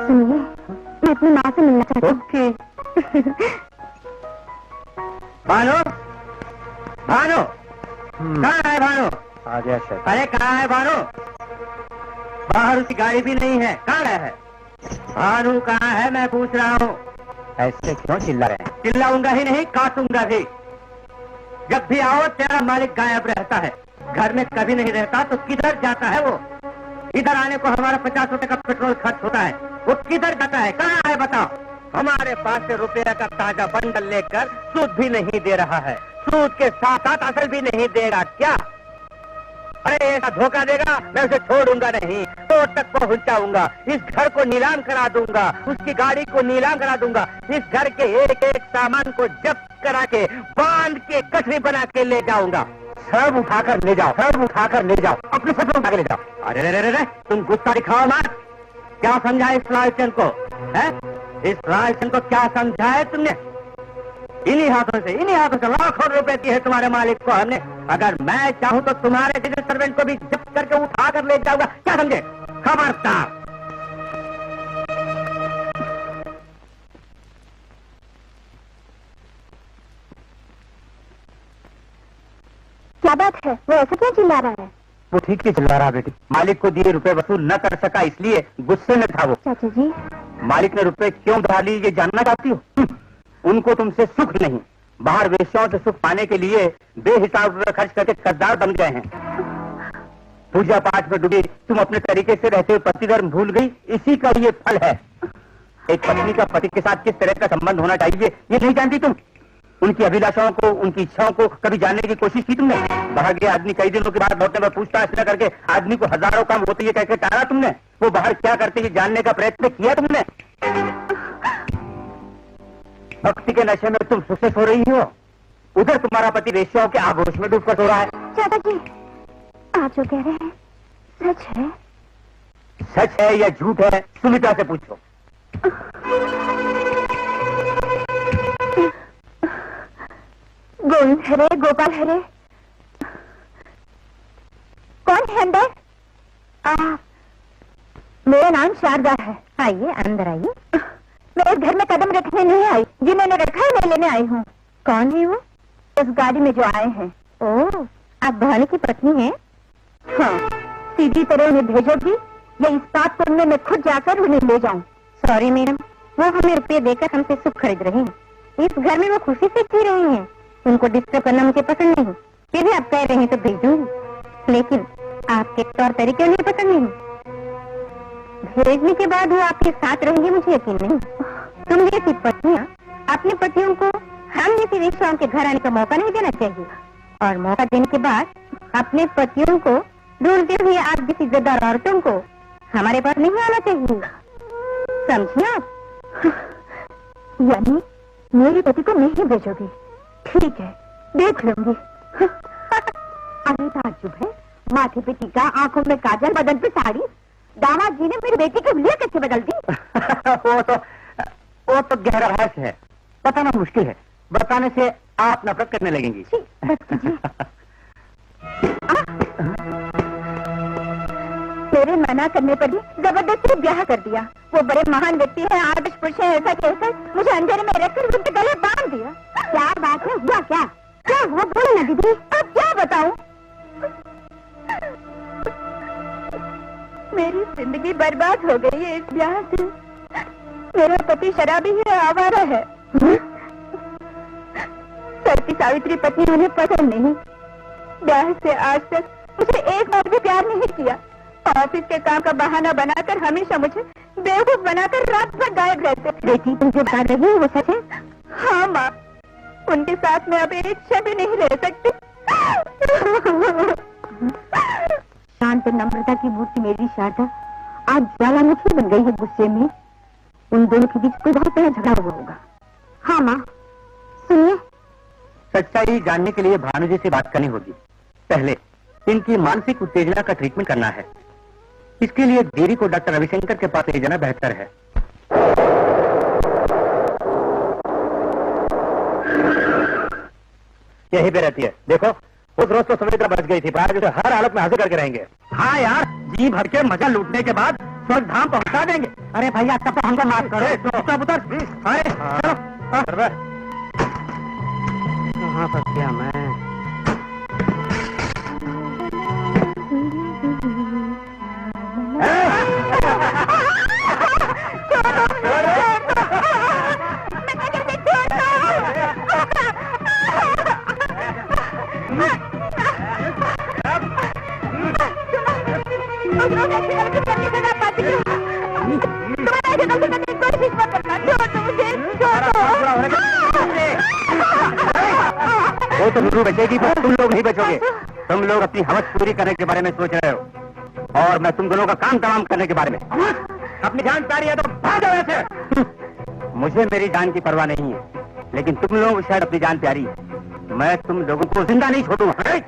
सुनिए, मैं अपनी माँ से मिलना चाहती हूँ। भानु, भानु, कहाँ है भानु? आ गया सर। अरे कहाँ है भानु? बाहर उसकी गाड़ी भी नहीं है, कहाँ गया है? भानु कहाँ है मैं पूछ रहा हूँ। ऐसे क्यों चिल्ला रहे हैं? चिल्लाऊंगा ही नहीं, काटूंगा भी। जब भी आओ तेरा मालिक गायब रहता है, घर में कभी नहीं रहता, तो किधर जाता है वो? इधर आने को हमारा 50 रुपए का पेट्रोल खर्च होता है, वो किधर जाता है? कहाँ है बताओ? हमारे पास से रुपया का ताजा बंडल लेकर सूद भी नहीं दे रहा है, सूद के साथ साथ असल भी नहीं देगा क्या? अरे ऐसा धोखा देगा, मैं उसे छोड़ूंगा नहीं, कोर्ट तक पहुंच जाऊंगा, इस घर को नीलाम करा दूंगा, उसकी गाड़ी को नीलाम करा दूंगा, इस घर के एक एक सामान को जब्त करा के बांध के कठरी बना के ले जाऊंगा। सब उठाकर ले जाओ, सब उठाकर ले जाओ, अपने सब उठा के ले जाओ। अरे रे रे रे, तुम गुस्सा दिखाओ मत। क्या समझा इस लालचंद को? है इस लालचंद को क्या समझाया तुमने? इन्हीं हाथों से लाखों रुपए दी है तुम्हारे मालिक को हमने। अगर मैं चाहूं तो तुम्हारे सिविल सर्वेंट को भी जब्त करके उठा कर ले जाऊंगा, क्या समझे? खबरदार। क्या बात है, वो ऐसा क्यों चिल्ला रहा है? वो ठीक ही चिल्ला रहा बेटी। मालिक को दिए रुपए वसूल न कर सका, इसलिए गुस्से में था वो। चाचा जी, मालिक ने रुपए क्यों उधार लिए ये जानना चाहती हो? उनको तुमसे सुख नहीं, बाहर वेश्याओं से सुख पाने के लिए बेहिसाब रुपए खर्च करके कर्जदार बन गए हैं। पूजा पाठ में डूबी तुम अपने तरीके से रहते हुए पति धर्म भूल गई, इसी का ये फल है। एक पत्नी का पति के साथ किस तरह का संबंध होना चाहिए ये नहीं जानती तुम। उनकी अभिलाषाओं को, उनकी इच्छाओं को कभी जानने की कोशिश की तुमने? बाहर गया आदमी कई दिनों के बाद लौटने में पूछताछ न करके आदमी को हजारों काम होते ये कहकर टाला तुमने? वो बाहर क्या करते ये जानने का प्रयत्न किया तुमने? भक्ति के नशे में तुम सुसे सो रही हो, उधर तुम्हारा पति वेश्याओं के आगोश में डूबकर सो रहा है। चाचा जी, आप जो कह रहे हैं सच है? सच है या झूठ है, सुमित्रा से पूछो। गोविंद हरे, गोपाल हरे। कौन है अंदर? मेरा नाम शारदा है। आइए, अंदर आइए। मैं इस घर में कदम रखने नहीं आई, जिन्होंने रखा है मैं लेने आई हूँ। कौन है वो? इस गाड़ी में जो आए हैं। ओह, आप भानु की पत्नी हैं? हाँ। सीधी तरह उन्हें भेजोगी या इस बात को मैं खुद जाकर उन्हें ले जाऊँ? सॉरी मैडम, वो हमें रुपये देकर हमसे सुख खरीद रही हैं। इस घर में वो खुशी से जी रही हैं। उनको डिस्टर्ब करना मुझे पसंद नहीं। फिर भी आप कह रहे हैं तो भेजूंगी, लेकिन आपके तौर तरीके उन्हें पसंद नहीं। भेजने के बाद वो आपके साथ रहेंगे मुझे यकीन नहीं। तुम जैसी पत्नियां अपने पतियों को हम जैसी वेश्याओं के घर आने का मौका नहीं देना चाहिए, और मौका देने के बाद अपने पतियों को ढूंढते हुए आप जैसी इज्जतदार औरतों को हमारे पास नहीं आना चाहिए। समझिए आप? यानी मेरे पति को नहीं भेजोगी? ठीक है, देख लूंगी। अरे ताज्जुब है, माथे पे टीका, आंखों में काजल, बदन पे साड़ी। दामाद जी ने मेरी बेटी की लिए कैसे बदल दी? वो तो गहरा रहस्य है, बताना मुश्किल है। बताने से आप नफरत करने लगेंगी। बस कीजिए। मेरे मना करने पर भी जबरदस्ती ब्याह कर दिया। वो बड़े महान व्यक्ति है, आदर्श पुरुष है, ऐसा कहकर मुझे अंधेरे में रखकर उनके गले बांध दिया। क्या बात है, हुआ क्या? क्या हुआ, बोलो ना दीदी। अब क्या बताऊं? मेरी जिंदगी बर्बाद हो गई है इस ब्याह से। मेरा पति शराबी है, आवारा है। सती सावित्री पत्नी उन्हें पसंद नहीं। ब्याह से आज तक मुझे एक बार भी प्यार नहीं किया। ऑफिस के काम का बहाना बनाकर हमेशा मुझे बेवकूफ बनाकर रात भर गायब रहते। बेटी, तुम जो बता रही हो वो सच है? हाँ माँ, उनके साथ मैं अब एक क्षण भी नहीं रह सकती। शांत नम्रता की मूर्ति मेरी शारदा आज ज्वालामुखी बन गई है गुस्से में। उन दोनों के बीच कोई बहुत बड़ा झगड़ा हुआ होगा। हाँ माँ, सुनिए। सच्चाई जानने के लिए भानु जी से बात करनी होगी। पहले इनकी मानसिक उत्तेजना का ट्रीटमेंट करना है। इसके लिए देवी को डॉक्टर रविशंकर के पास ले जाना बेहतर है। यही पे रहती है, देखो उस रोज तो सुमित्रा बच गई थी, आज उसे हर हालत में हासिल करके रहेंगे। हाँ यार, जी भर के मजा लूटने के बाद स्वर्ग धाम पहुंचा देंगे। अरे भैया तब तो हमको माफ करो। उतर चलो। कहाँ फंस गया मैं? वो तो गुरु बचेगी पर तुम लोग नहीं बचोगे। तुम लोग अपनी हवस पूरी करने के बारे में सोच रहे हो और मैं तुम दोनों का काम तमाम करने के बारे में। अपनी जान प्यारी है तो भागो ऐसे। मुझे मेरी जान की परवाह नहीं है, लेकिन तुम लोग शायद अपनी जान प्यारी है। मैं तुम लोगों को जिंदा नहीं छोड़ूंगा।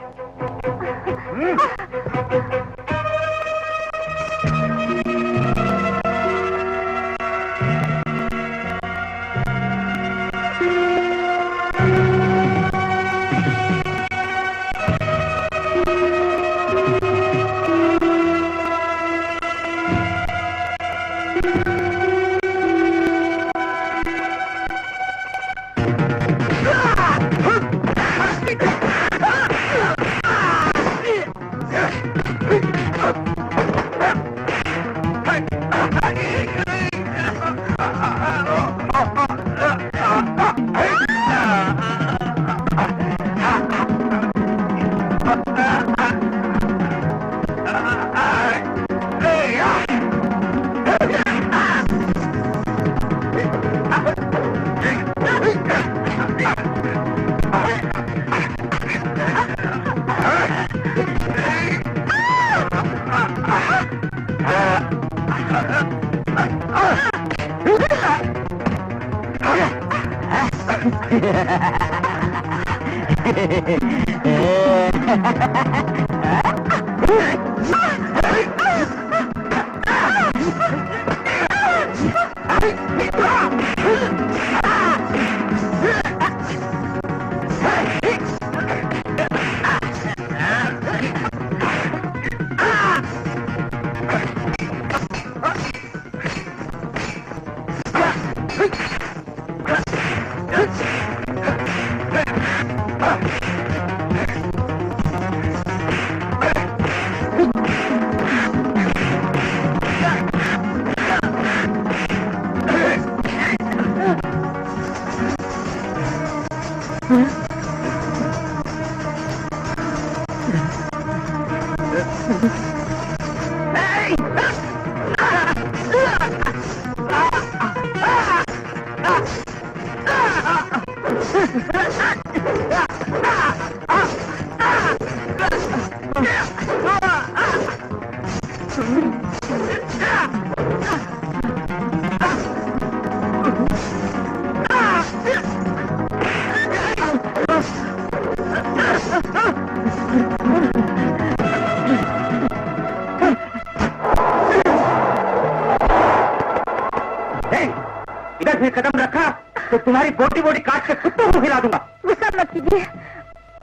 कदम रखा तो तुम्हारी बोटी बोटी काट के कुत्तों को खिला दूंगा। गुस्सा मत कीजिए,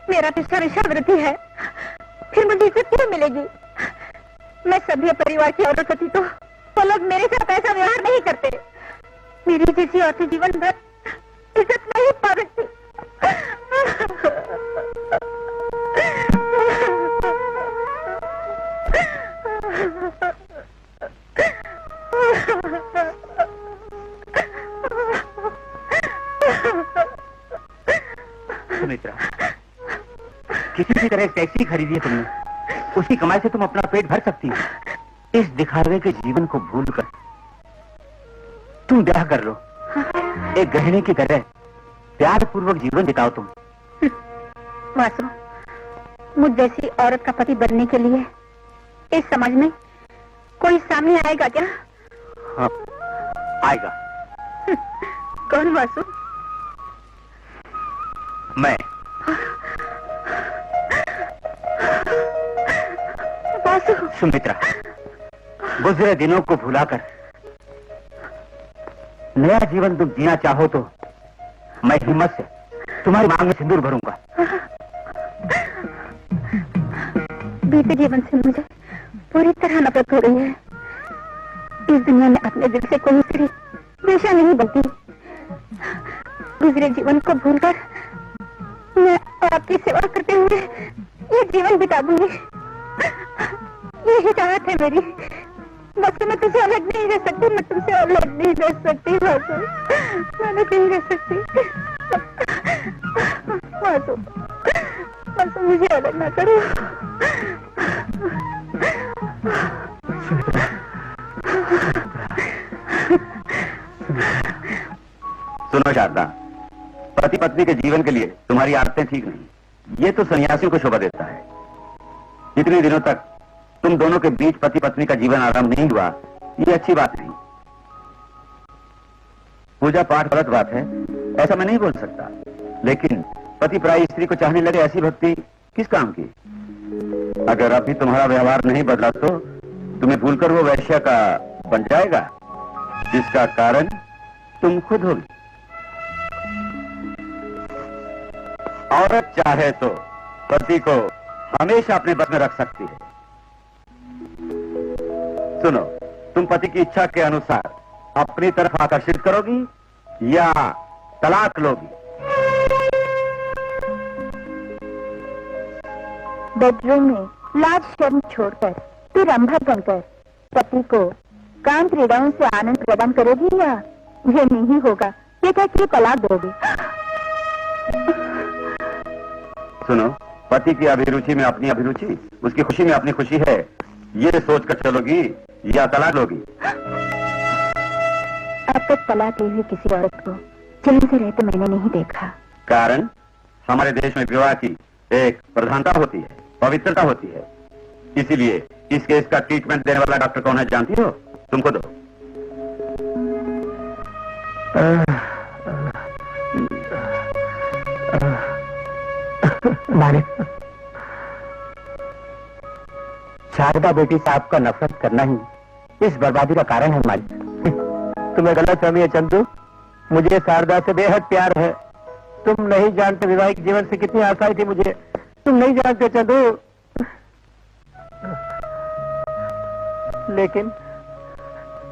मेरा रिश्ता ऋषावृत्ति है, फिर मुझे इज्जत क्यों मिलेगी? मैं सभ्य परिवार की औरत होती तो वो लोग मेरे साथ ऐसा व्यवहार नहीं करते। मेरी जैसी औरत जीवन भर इज्जत नहीं पा सकती। सुमित्रा, किसी भी तरह टैक्सी खरीदी है तुमने, उसी कमाई से तुम अपना पेट भर सकती हो। इस दिखावे के जीवन को भूलकर तुम ब्याह कर लो, एक गहने की तरह प्यार पूर्वक जीवन बिताओ तुम। वासु, मुझ जैसी औरत का पति बनने के लिए इस समाज में कोई सामने आएगा क्या? हाँ, आएगा। कौन वासु? मैं। वासु। सुमित्रा, गुजरे दिनों को भुलाकर नया जीवन तुम जीना चाहो तो मैं हिम्मत से तुम्हारी मांग में सिंदूर भरूंगा। बीते जीवन से मुझे पूरी तरह नफरत हो रही है। इस दुनिया में अपने दिल से कोई स्त्री हमेशा नहीं बनती। गुजरे जीवन को भूलकर मैं आपकी सेवा करते हुए ये जीवन बिता दूंगी। यही चाहत है मेरी। बस मैं तुझसे अलग नहीं रह सकती, मैं तुमसे अलग नहीं रह सकती बासु, मैं नहीं रह सकती बासु, बासु मुझे अलग ना करो। सुनो शारदा, पति पत्नी के जीवन के लिए तुम्हारी आदतें ठीक नहीं। ये तो सन्यासियों को शोभा देता है। इतने दिनों तक तुम दोनों के बीच पति पत्नी का जीवन आरंभ नहीं हुआ, ये अच्छी बात नहीं। पूजा पाठ गलत बात है, ऐसा मैं नहीं बोल सकता, लेकिन पति पराई स्त्री को चाहने लगे ऐसी भक्ति किस काम की? अगर अभी तुम्हारा व्यवहार नहीं बदला तो तुम्हें भूलकर वो वैश्य का बन जाएगा, जिसका कारण तुम खुद होगी। औरत चाहे तो पति को हमेशा अपने बस में रख सकती है। सुनो, तुम पति की इच्छा के अनुसार अपनी तरफ आकर्षित करोगी या तलाक लोगी? बेडरूम में लाज शर्म छोड़कर फिर रंभा बनकर पति को काम क्रीड़ाओं से आनंद प्रदान करोगी या ये नहीं होगा ये कहकर तलाक दोगी? सुनो, पति की अभिरुचि में अपनी अभिरुचि, उसकी खुशी में अपनी खुशी है, ये सोचकर चलोगी या तलाक लोगी? अब तक तलाक ली हुई किसी औरत को जन्म से रहते मैंने नहीं देखा। कारण हमारे देश में विवाह की एक प्रधानता होती है, पवित्रता होती है। इसीलिए इस केस का ट्रीटमेंट देने वाला डॉक्टर कौन है जानती हो? तुमको दो। मालिक, शारदा बेटी साहब का नफरत करना ही इस बर्बादी का कारण है मालिक। तुम्हें गलत फहमी है चंदू, मुझे शारदा से बेहद प्यार है। तुम नहीं जानते विवाहिक जीवन से कितनी आशाएं थी मुझे, तुम नहीं जानते चंदू। लेकिन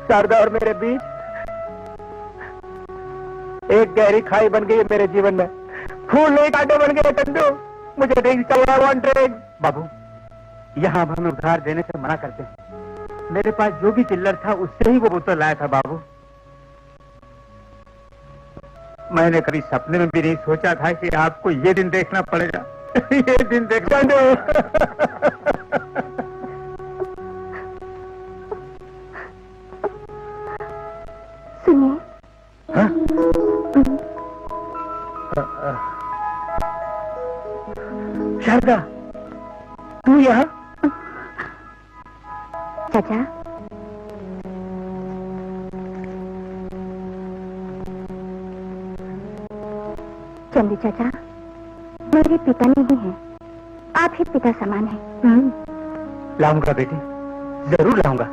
शारदा और मेरे बीच एक गहरी खाई बन गई है मेरे जीवन में। फूल नहीं कांटे बन गए चंदू। मुझे ड्रिंक चाहिए, वांट ड्रिंक। बाबू, यहाँ हमें उधार देने से मना करते हैं। मेरे पास जो भी चिल्लर था उससे ही वो बोतल लाया था बाबू। मैंने कभी सपने में भी नहीं सोचा था कि आपको ये दिन देखना पड़ेगा। ये दिन देखना दो। सुनिए। हाँ? शारदा, तू यहाँ? चाचा, चंदू चाचा, मेरे पिता नहीं हैं, आप ही पिता समान हैं। लाऊंगा बेटी, जरूर लाऊंगा।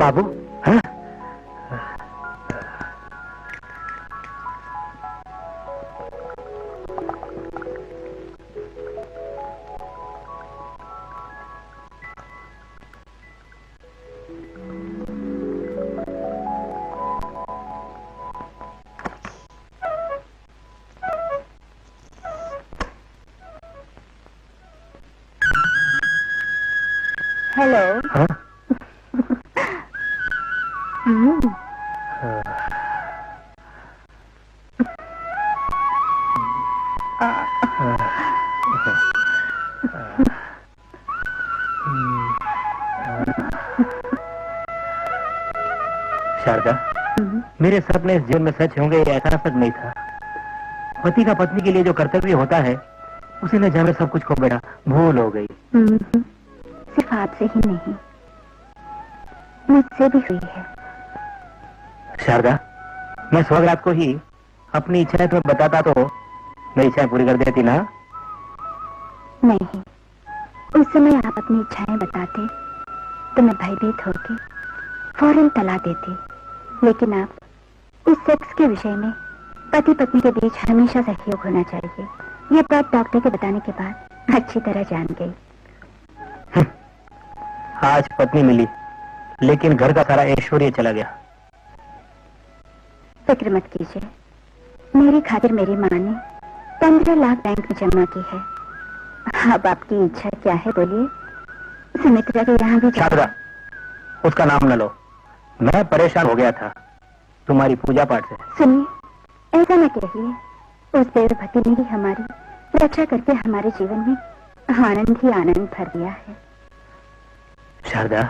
बाबू, हाँ? हेलो। हाँ? शारदा, मेरे सपने इस जीवन में सच होंगे ये ऐसा सच नहीं था। पति का पत्नी के लिए जो कर्तव्य होता है उसी ने जब सब कुछ खो बैठा, भूल हो गई। सिर्फ आपसे ही नहीं, मुझसे भी हुई है। शारदा, मैं स्वरात को ही अपनी इच्छाएं तुम्हें बताता तो मेरी इच्छाएं पूरी कर देती ना। नहीं, उस समय आप अपनी इच्छाएं बताते तो मैं भयभीत होके फौरन तला देती, लेकिन आप उस सेक्स के विषय में पति पत्नी के बीच हमेशा सहयोग होना चाहिए, ये बात डॉक्टर के बताने के बाद अच्छी तरह जान गई। आज पत्नी मिली, लेकिन घर का सारा ऐश्वर्य चला गया। फिक्र मत कीजिए, मेरी खातिर मेरी माँ ने 15 लाख बैंक में जमा की है। अब आपकी इच्छा क्या है बोलिए? सुमित्रा के यहाँ भी शारदा, उसका नाम न लो। मैं परेशान हो गया था तुम्हारी पूजा पाठ से। सुनिए, ऐसा न कहिए। उस देवभक्ति ने ही हमारी रक्षा करके हमारे जीवन में आनंद ही आनंद भर दिया है। शारदा,